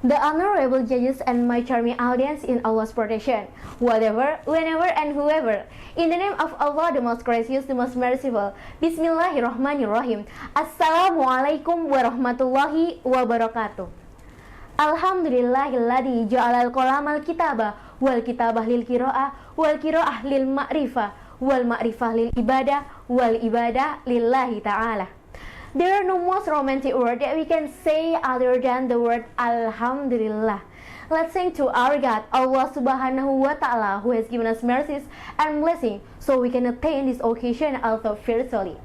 The honorable judges and my charming audience in Allah's protection, whatever, whenever and whoever, in the name of Allah the most gracious, the most merciful, Bismillahirrahmanirrahim. Assalamualaikum warahmatullahi wabarakatuh. Alhamdulillahilladzi ja'alal qalamal kitaba wal kitabah lil qiraah wal qiraah lil ma'rifah wal ma'rifah lil ibadah wal ibadah lillahi ta'ala. There are no most romantic word that we can say other than the word Alhamdulillah. Let's sing to our God, Allah Subhanahu wa Ta'ala, who has given us mercies and blessings, so we can attain this occasion also fiercely.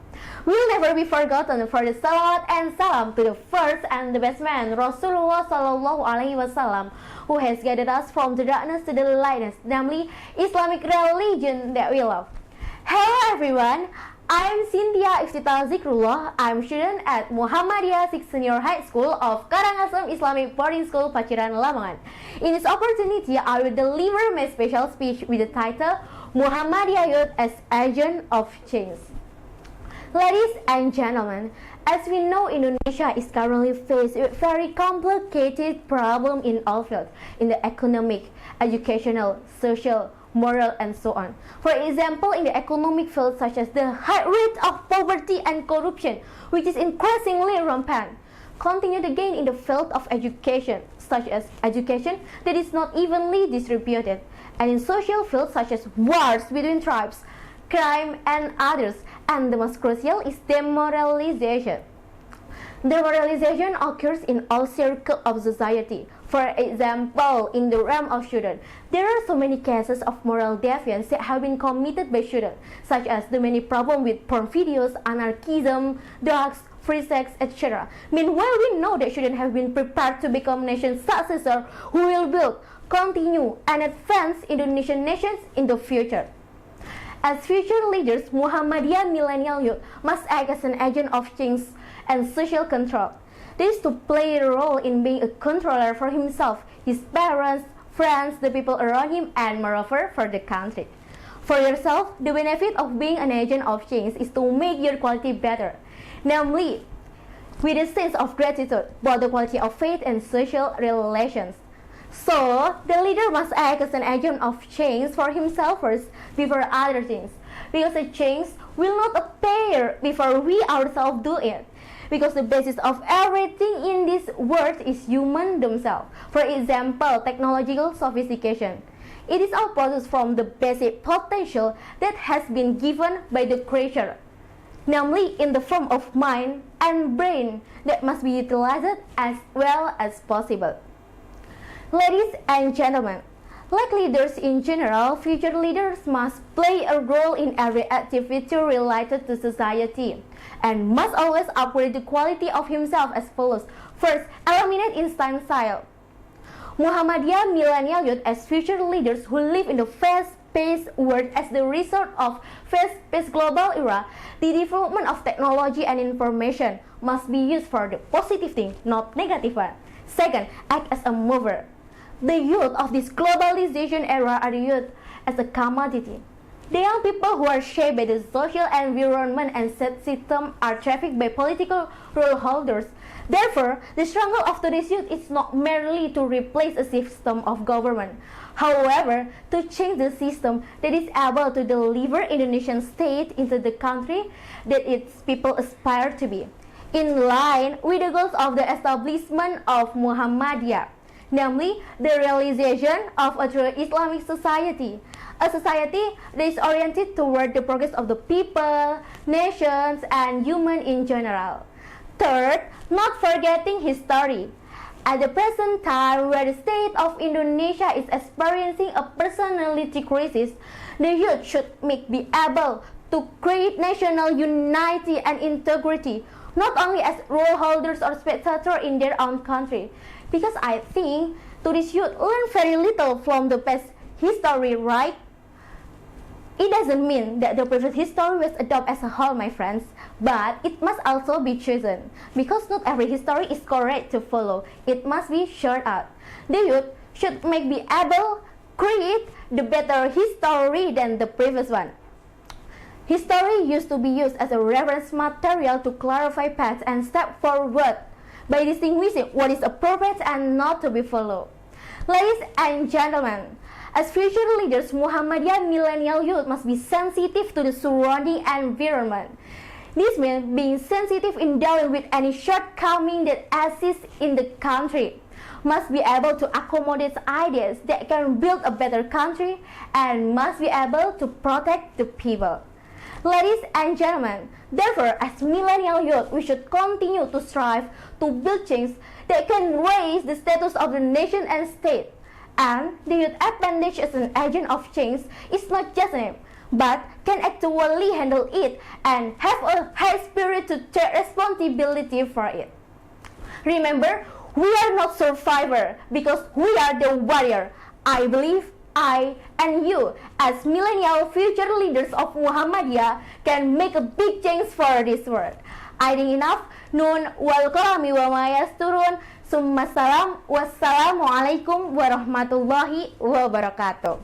We'll never be forgotten for the salawat and salam to the first and the best man, Rasulullah Sallallahu Alaihi Wasallam, who has guided us from the darkness to the lightness, namely Islamic religion that we love. Hello everyone, I'm Cynthia Iftita Zikrullah. I'm student at Muhammadiyah 6 Senior High School of Karangasem Islamic Boarding School, Paciran, Lamongan. In this opportunity, I will deliver my special speech with the title Muhammadiyah Youth as Agent of Change. Ladies and gentlemen, as we know, Indonesia is currently faced with very complicated problems in all fields, in the economic, educational, social, moral, and so on. For example, in the economic field, such as the high rate of poverty and corruption, which is increasingly rampant. Continue to gain in the field of education, such as education that is not evenly distributed, and in social fields such as wars between tribes, crime, and others. And the most crucial is demoralization. Demoralization occurs in all circles of society. For example, in the realm of students, there are so many cases of moral deviance that have been committed by students, such as the many problems with porn videos, anarchism, drugs, free sex, etc. Meanwhile, we know that students have been prepared to become nation's successor who will build, continue, and advance Indonesian nations in the future. As future leaders, Muhammadiyah millennial youth must act as an agent of change and social control. This is to play a role in being a controller for himself, his parents, friends, the people around him, and moreover for the country. For yourself, the benefit of being an agent of change is to make your quality better, namely with a sense of gratitude about the quality of faith and social relations. So, the leader must act as an agent of change for himself first before other things, because a change will not appear before we ourselves do it. Because the basis of everything in this world is human themselves. For example, technological sophistication. It is all produced from the basic potential that has been given by the Creator, namely in the form of mind and brain that must be utilized as well as possible. Ladies and gentlemen, like leaders in general, future leaders must play a role in every activity related to society and must always upgrade the quality of himself as follows. First, eliminate instant style. Muhammadiyah millennial youth as future leaders who live in the fast-paced world as the result of fast-paced global era, the development of technology and information must be used for the positive thing, not negative one. Second, act as a mover. The youth of this globalization era are the youth as a commodity. The young people who are shaped by the social environment and set system are trafficked by political role holders. Therefore, the struggle of today's youth is not merely to replace a system of government. However, to change the system that is able to deliver Indonesian state into the country that its people aspire to be, in line with the goals of the establishment of Muhammadiyah, namely the realization of a true Islamic society, a society that is oriented toward the progress of the people, nations, and human in general. Third, not forgetting history. At the present time, where the state of Indonesia is experiencing a personality crisis, the youth should be able to create national unity and integrity, not only as role holders or spectators in their own country. Because I think today's youth learn very little from the past history, right? It doesn't mean that the previous history was adopted as a whole, my friends, but it must also be chosen, because not every history is correct to follow. It must be shared out. The youth should be able create the better history than the previous one. History used to be used as a reference material to clarify paths and step forward by distinguishing what is appropriate and not to be followed. Ladies and gentlemen, as future leaders, Muhammadiyah millennial youth must be sensitive to the surrounding environment. This means being sensitive in dealing with any shortcoming that exists in the country, must be able to accommodate ideas that can build a better country, and must be able to protect the people. Ladies and gentlemen, therefore, as millennial youth, we should continue to strive to build change that can raise the status of the nation and state. And the youth appendage as an agent of change is not just a name, but can actually handle it and have a high spirit to take responsibility for it. Remember, we are not survivor because we are the warrior. I believe I and you as millennial future leaders of Muhammadiyah can make a big change for this world. I think enough. Nun wal qalami wa ma yasturun. Summa salam. Wassalamualaikum warahmatullahi wabarakatuh.